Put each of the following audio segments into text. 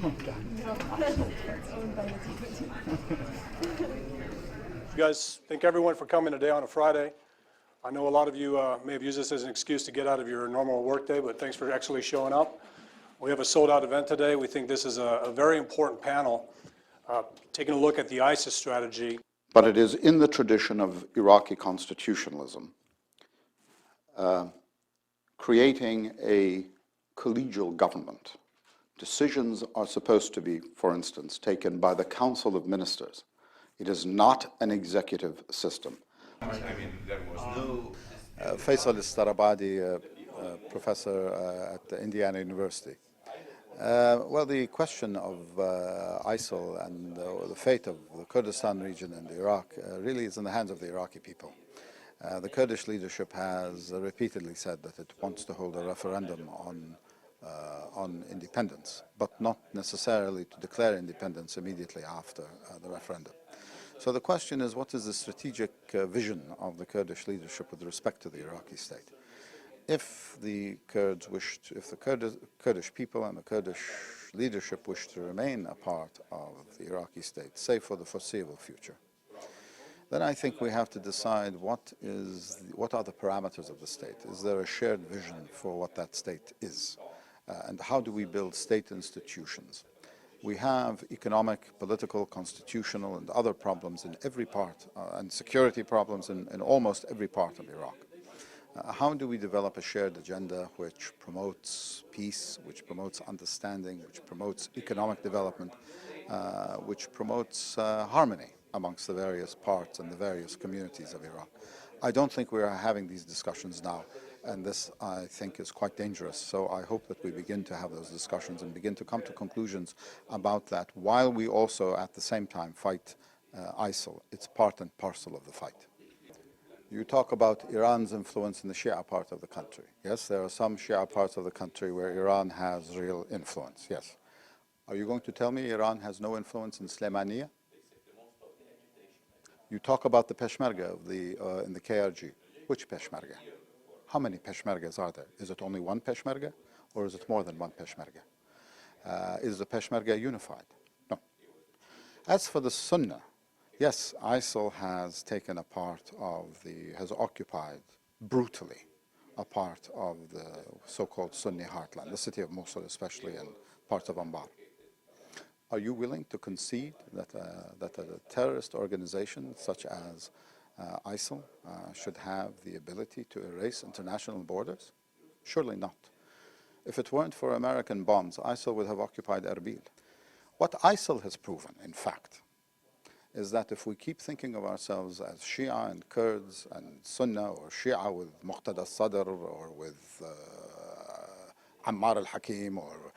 You guys thank everyone for coming today on a Friday. I know a lot of you may have used this as an excuse to get out of your normal workday, but thanks for actually showing up. We have a sold-out event today. We think this is a very important panel, taking a look at the ISIS strategy. But it is in the tradition of Iraqi constitutionalism, creating a collegial government. Decisions are supposed to be, for instance, taken by the Council of Ministers. It is not an executive system. Faisal Istarabadi, professor at Indiana University. Well, the question of ISIL and the fate of the Kurdistan region in Iraq really is in the hands of the Iraqi people. The Kurdish leadership has repeatedly said that it wants to hold a referendum on independence, but not necessarily to declare independence immediately after the referendum. So the question is, what is the strategic vision of the Kurdish leadership with respect to the Iraqi state? If the Kurds wished, if the Kurdish people and the Kurdish leadership wish to remain a part of the Iraqi state, say for the foreseeable future, then I think we have to decide what are the parameters of the state. Is there a shared vision for what that state is? And how do we build state institutions? We have economic, political, constitutional, and other problems in every part, and security problems in almost every part of Iraq. How do we develop a shared agenda which promotes peace, which promotes understanding, which promotes economic development, which promotes harmony amongst the various parts and the various communities of Iraq? I don't think we are having these discussions now, and this, I think, is quite dangerous. So I hope that we begin to have those discussions and begin to come to conclusions about that, while we also, at the same time, fight ISIL. It's part and parcel of the fight. You talk about Iran's influence in the Shia part of the country. Yes, there are some Shia parts of the country where Iran has real influence, yes. Are you going to tell me Iran has no influence in Slaymaniyah? You talk about the Peshmerga of in the KRG. Which Peshmerga? How many Peshmergas are there? Is it only one Peshmerga, or is it more than one Peshmerga? Is the Peshmerga unified? No. As for the Sunnah, yes, ISIL has taken a part of has occupied brutally a part of the so-called Sunni heartland, the city of Mosul especially, and parts of Anbar. Are you willing to concede that a terrorist organization such as ISIL should have the ability to erase international borders? Surely not. If it weren't for American bombs, ISIL would have occupied Erbil. What ISIL has proven, in fact, is that if we keep thinking of ourselves as Shia and Kurds and Sunnah, or Shia with Muqtada al-Sadr, or with Ammar al-Hakim, or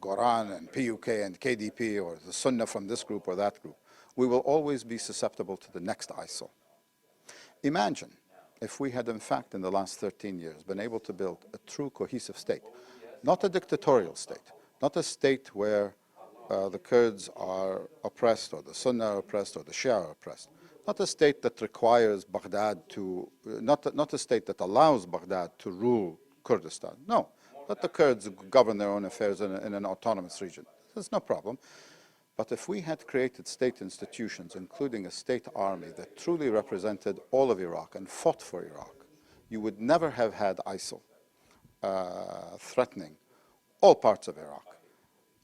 Goran and PUK and KDP, or the Sunnah from this group or that group, we will always be susceptible to the next ISIL. Imagine if we had, in fact, in the last 13 years, been able to build a true cohesive state, not a dictatorial state, not a state where the Kurds are oppressed, or the Sunnah are oppressed, or the Shia are oppressed. Not a state that requires Baghdad to, not a state that allows Baghdad to rule Kurdistan. No, let the Kurds govern their own affairs in an autonomous region. There's no problem. But if we had created state institutions, including a state army that truly represented all of Iraq and fought for Iraq, you would never have had ISIL threatening all parts of Iraq.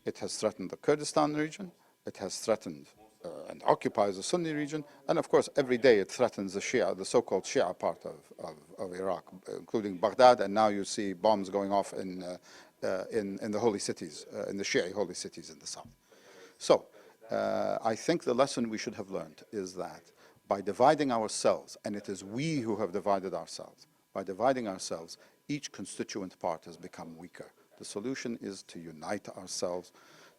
It has threatened the Kurdistan region, it has threatened and occupies the Sunni region, and of course every day it threatens the Shia, the so-called Shia part of Iraq, including Baghdad, and now you see bombs going off in the holy cities, in the Shia holy cities in the south. So I think the lesson we should have learned is that by dividing ourselves, and it is we who have divided ourselves, by dividing ourselves, each constituent part has become weaker. The solution is to unite ourselves,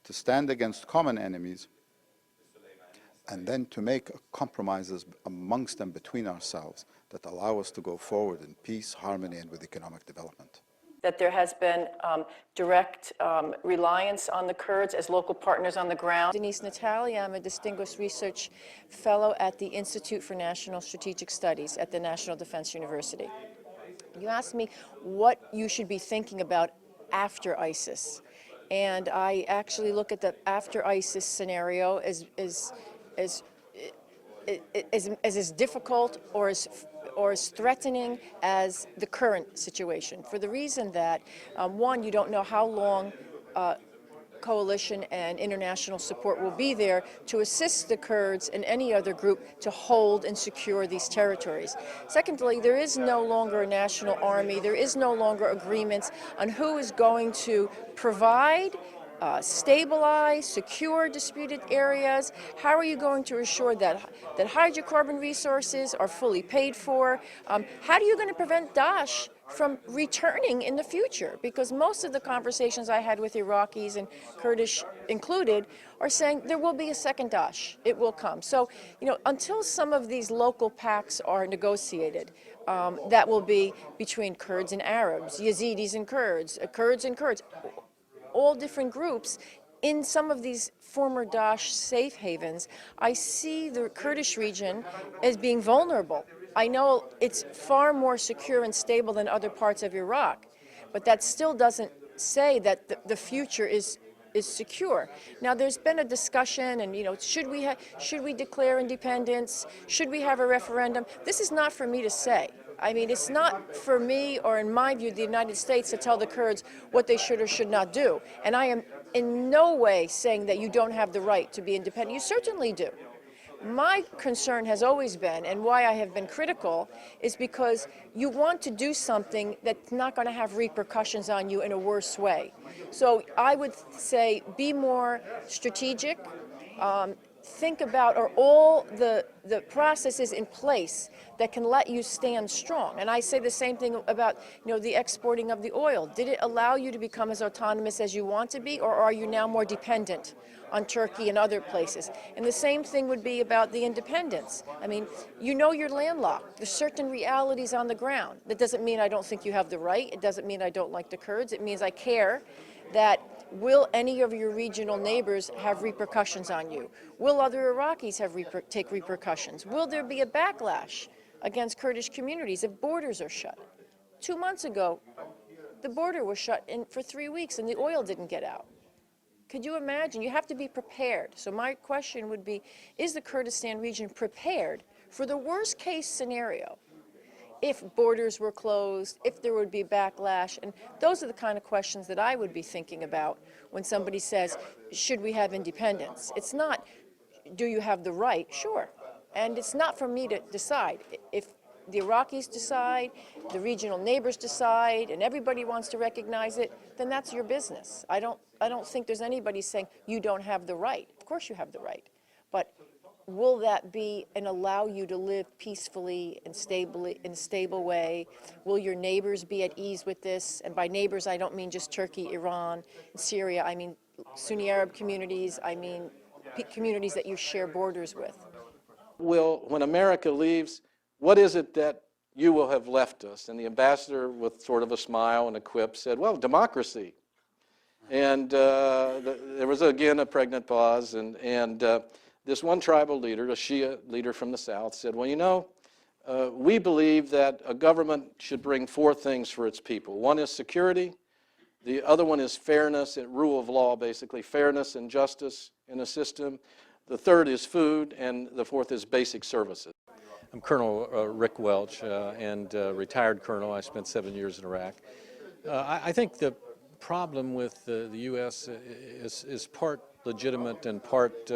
to stand against common enemies, and then to make compromises amongst them between ourselves that allow us to go forward in peace, harmony, and with economic development. That there has been direct reliance on the Kurds as local partners on the ground. Denise Natalia, I'm a distinguished research fellow at the Institute for National Strategic Studies at the National Defense University. You asked me what you should be thinking about after ISIS. And I actually look at the after ISIS scenario as difficult or as threatening as the current situation, for the reason that, one, you don't know how long coalition and international support will be there to assist the Kurds and any other group to hold and secure these territories. Secondly, there is no longer a national army. There is no longer agreements on who is going to provide, stabilize, secure disputed areas. How are you going to assure that hydrocarbon resources are fully paid for? How are you going to prevent Daesh from returning in the future? Because most of the conversations I had with Iraqis, and Kurdish included, are saying there will be a second Daesh. It will come. So, until some of these local pacts are negotiated, that will be between Kurds and Arabs, Yazidis and Kurds, all different groups. In some of these former Daesh safe havens, I see the Kurdish region as being vulnerable. I know it's far more secure and stable than other parts of Iraq, but that still doesn't say that the future is secure. Now, there's been a discussion, and should we declare independence? Should we have a referendum? This is not for me to say. I mean, it's not for me, or in my view, the United States, to tell the Kurds what they should or should not do. And I am in no way saying that you don't have the right to be independent. You certainly do. My concern has always been, and why I have been critical, is because you want to do something that's not going to have repercussions on you in a worse way. So I would say be more strategic. Think about, are all the processes in place that can let you stand strong? And I say the same thing about, the exporting of the oil. Did it allow you to become as autonomous as you want to be, or are you now more dependent on Turkey and other places? And the same thing would be about the independence. I mean, you're landlocked. There's certain realities on the ground. That doesn't mean I don't think you have the right. It doesn't mean I don't like the Kurds. It means I care that will any of your regional neighbors have repercussions on you? Will other Iraqis take repercussions? Will there be a backlash against Kurdish communities if borders are shut? 2 months ago, the border was shut for 3 weeks and the oil didn't get out. Could you imagine? You have to be prepared. So my question would be, is the Kurdistan region prepared for the worst case scenario? If borders were closed, if there would be backlash, and those are the kind of questions that I would be thinking about when somebody says, should we have independence? It's not, do you have the right? Sure. And it's not for me to decide. If the Iraqis decide, the regional neighbors decide, and everybody wants to recognize it, then that's your business. I don't think there's anybody saying you don't have the right. Of course you have the right. But will that be and allow you to live peacefully and stably in a stable way? Will your neighbors be at ease with this? And by neighbors, I don't mean just Turkey, Iran, Syria. I mean Sunni Arab communities. I mean communities that you share borders with. Will, when America leaves, what is it that you will have left us? And the ambassador, with sort of a smile and a quip, said, well, democracy. And there was, again, a pregnant pause, and this one tribal leader, a Shia leader from the South, said, well, we believe that a government should bring 4 things for its people. One is security, the other one is fairness and rule of law, basically, fairness and justice in a system. The third is food, and the fourth is basic services. I'm Colonel Rick Welch, and retired colonel. I spent 7 years in Iraq. I think the problem with the U.S. is part legitimate and part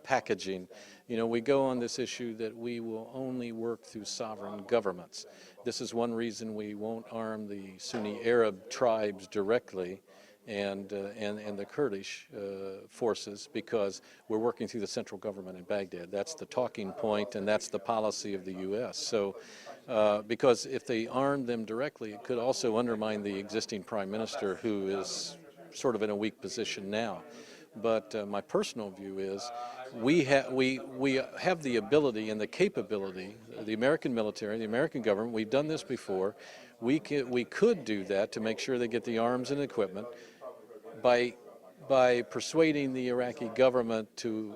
packaging. We go on this issue that we will only work through sovereign governments. This is one reason we won't arm the Sunni Arab tribes directly and the Kurdish forces, because we're working through the central government in Baghdad. That's the talking point, and that's the policy of the U.S. So, because if they armed them directly, it could also undermine the existing prime minister, who is sort of in a weak position now. But my personal view is we have the ability and the capability, the American military, the American government, we've done this before, we could do that to make sure they get the arms and equipment by persuading the Iraqi government to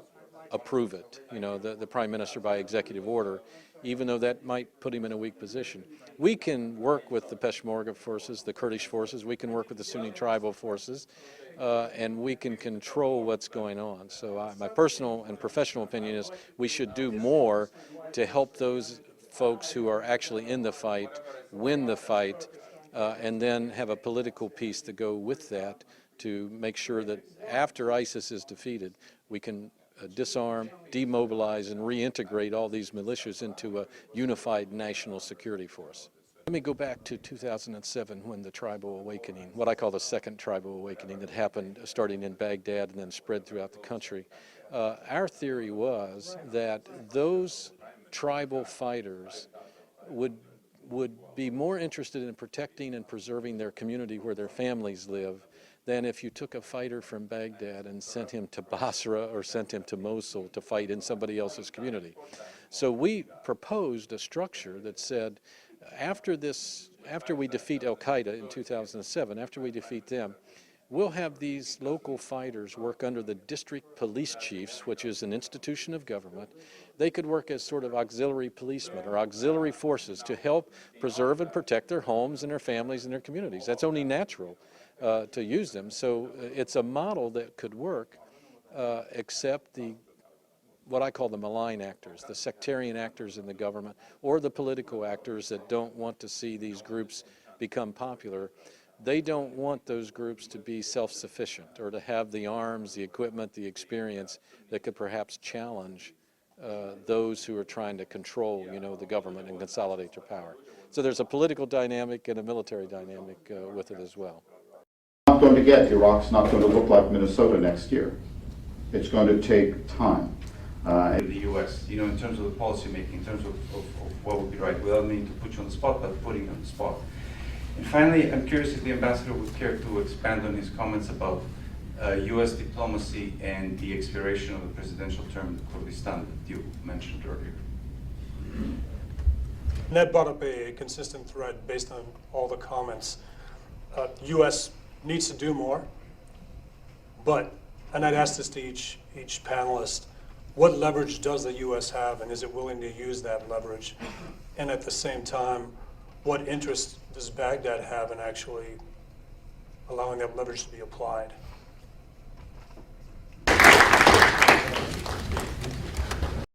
approve it, the prime minister by executive order. even though that might put him in a weak position. We can work with the Peshmerga forces, the Kurdish forces, we can work with the Sunni tribal forces, and we can control what's going on. So my personal and professional opinion is we should do more to help those folks who are actually in the fight win the fight, and then have a political piece to go with that to make sure that after ISIS is defeated, we can disarm, demobilize, and reintegrate all these militias into a unified national security force. Let me go back to 2007 when the tribal awakening, what I call the second tribal awakening that happened starting in Baghdad and then spread throughout the country. Our theory was that those tribal fighters would be more interested in protecting and preserving their community where their families live than if you took a fighter from Baghdad and sent him to Basra or sent him to Mosul to fight in somebody else's community. So we proposed a structure that said, after we defeat Al-Qaeda in 2007, after we defeat them, we'll have these local fighters work under the district police chiefs, which is an institution of government. They could work as sort of auxiliary policemen or auxiliary forces to help preserve and protect their homes and their families and their communities. That's only natural to use them. So it's a model that could work, except what I call the malign actors, the sectarian actors in the government, or the political actors that don't want to see these groups become popular. They don't want those groups to be self-sufficient or to have the arms, the equipment, the experience that could perhaps challenge those who are trying to control, the government and consolidate their power. So there's a political dynamic and a military dynamic with it as well. Not going to get, Iraq's not going to look like Minnesota next year. It's going to take time. In the U.S., in terms of the policy making, in terms of what would be right, without meaning to put you on the spot, but putting you on the spot. And finally, I'm curious if the ambassador would care to expand on his comments about U.S. diplomacy and the expiration of the presidential term in Kurdistan that you mentioned earlier. Ned brought up a consistent thread based on all the comments. U.S. needs to do more, but, and I'd ask this to each panelist, what leverage does the U.S. have, and is it willing to use that leverage? And at the same time, what interest does Baghdad have in actually allowing that leverage to be applied?